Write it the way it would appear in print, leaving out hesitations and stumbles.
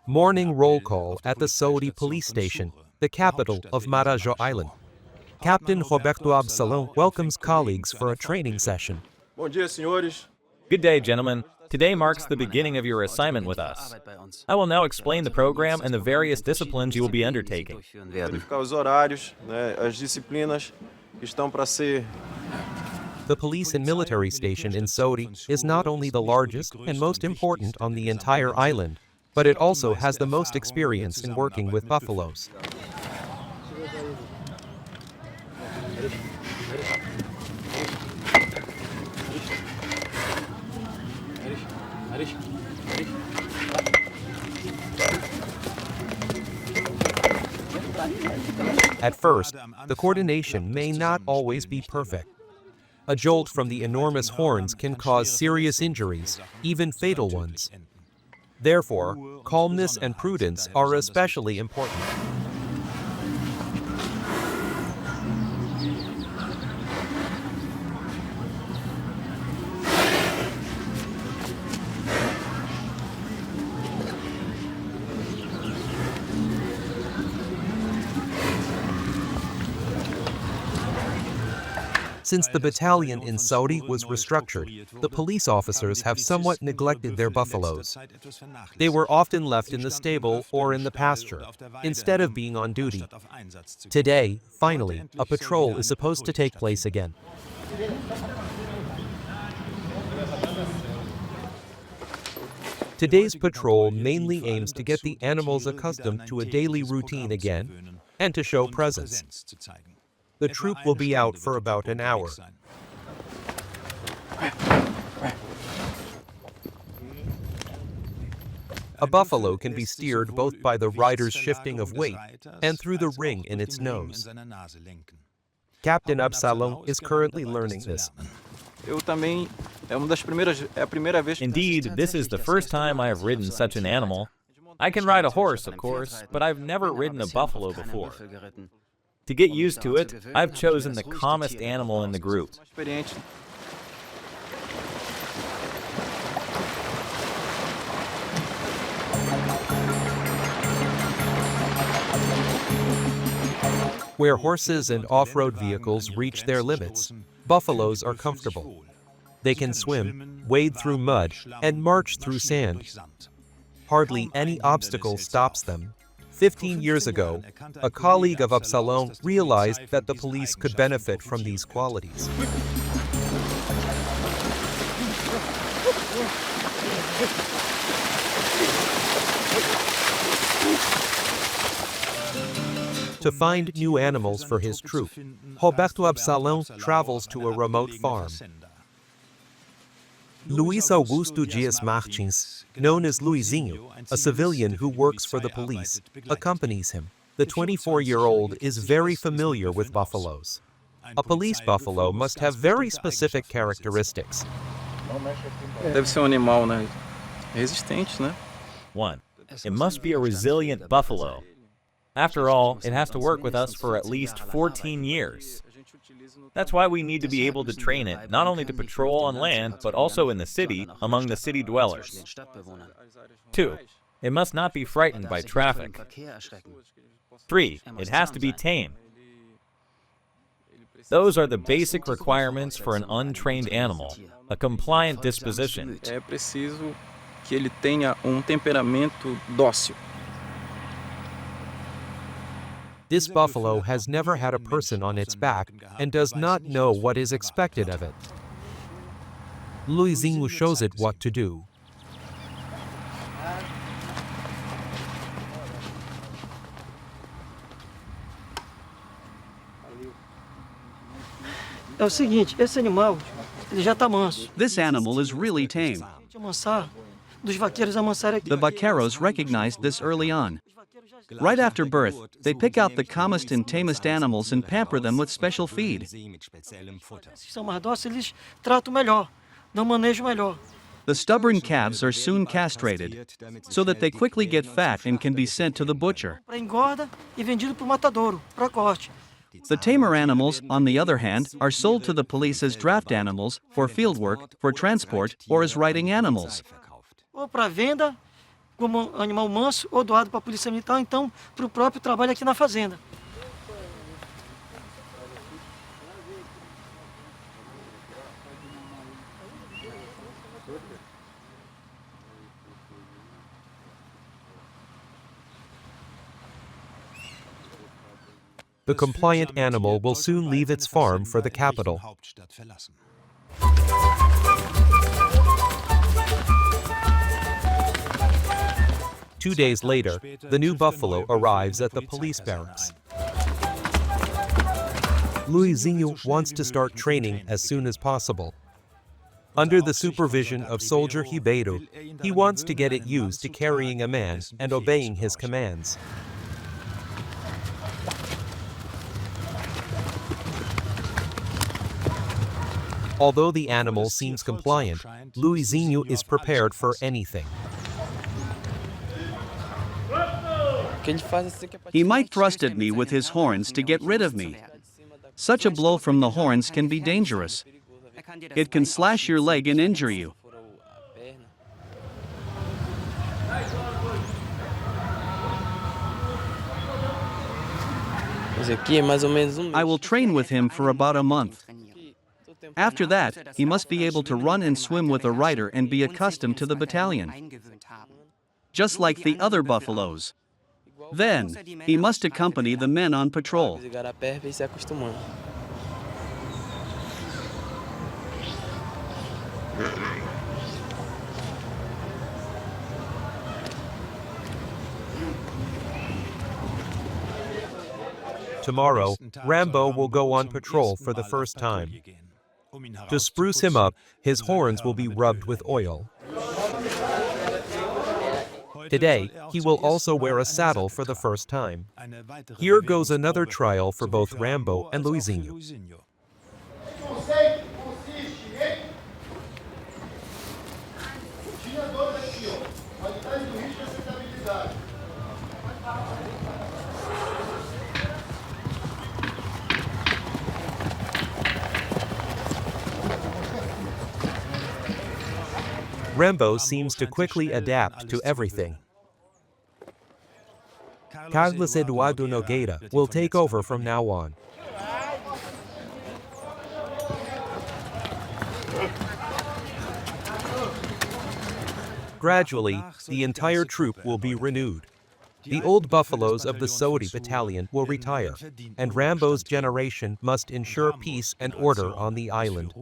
Morning roll call at the Saudi police station, the capital of Marajó Island. Captain Roberto Absalão welcomes colleagues for a training session. Bom dia, senhores. Good day, gentlemen. Today marks the beginning of your assignment with us. I will now explain the program and the various disciplines you will be undertaking. Verificar os horários, as disciplinas que estão para ser. The police and military station in Saudi is not only the largest and most important on the entire island, but it also has the most experience in working with buffaloes. At first, the coordination may not always be perfect. A jolt from the enormous horns can cause serious injuries, even fatal ones. Therefore, calmness and prudence are especially important. Since the battalion in Saudi was restructured, the police officers have somewhat neglected their buffaloes. They were often left in the stable or in the pasture, instead of being on duty. Today, finally, a patrol is supposed to take place again. Today's patrol mainly aims to get the animals accustomed to a daily routine again and to show presence. The troop will be out for about an hour. A buffalo can be steered both by the rider's shifting of weight and through the ring in its nose. Captain Absalão is currently learning this. Indeed, this is the first time I have ridden such an animal. I can ride a horse, of course, but I've never ridden a buffalo before. To get used to it, I've chosen the calmest animal in the group. Where horses and off-road vehicles reach their limits, buffaloes are comfortable. They can swim, wade through mud, and march through sand. Hardly any obstacle stops them. 15 years ago, a colleague of Absalão realized that the police could benefit from these qualities. To find new animals for his troop, Roberto Absalão travels to a remote farm. Luis Augusto Dias Martins, known as Luizinho, a civilian who works for the police, accompanies him. The 24-year-old is very familiar with buffaloes. A police buffalo must have very specific characteristics. Deve ser animal, né? Resistente, né? 1. It must be a resilient buffalo. After all, it has to work with us for at least 14 years. That's why we need to be able to train it, not only to patrol on land, but also in the city, among the city dwellers. 2. It must not be frightened by traffic. 3. It has to be tame. Those are the basic requirements for an untrained animal, a compliant disposition. É preciso que ele tenha temperamento dócil. This buffalo has never had a person on its back and does not know what is expected of it. Luizinho shows it what to do. É o seguinte, esse animal, ele já está manso. This animal is really tame. Dos vaqueiros amansarem aqui. The vaqueros recognized this early on. Right after birth, they pick out the calmest and tamest animals and pamper them with special feed. São mais dóceis, eles tratam melhor, dão manejo melhor. The stubborn calves are soon castrated, so that they quickly get fat and can be sent to the butcher. Para engorda e vendido para o matadouro, para corte. The tamer animals, on the other hand, are sold to the police as draft animals, for field work, for transport, or as riding animals. Ou para venda, como animal manso ou doado para a polícia militar, ou então para o próprio trabalho aqui na fazenda. The compliant animal will soon leave its farm for the capital. 2 days later, the new buffalo arrives at the police barracks. Luizinho wants to start training as soon as possible. Under the supervision of Soldier Ribeiro, he wants to get it used to carrying a man and obeying his commands. Although the animal seems compliant, Luizinho is prepared for anything. He might thrust at me with his horns to get rid of me. Such a blow from the horns can be dangerous. It can slash your leg and injure you. I will train with him for about a month. After that, he must be able to run and swim with a rider and be accustomed to the battalion, just like the other buffaloes. Then, he must accompany the men on patrol. Tomorrow, Rambo will go on patrol for the first time. To spruce him up, his horns will be rubbed with oil. Today, he will also wear a saddle for the first time. Here goes another trial for both Rambo and Luizinho. Rambo seems to quickly adapt to everything. Carlos Eduardo Nogueira will take over from now on. Gradually, the entire troop will be renewed. The old buffaloes of the Saudi battalion will retire, and Rambo's generation must ensure peace and order on the island.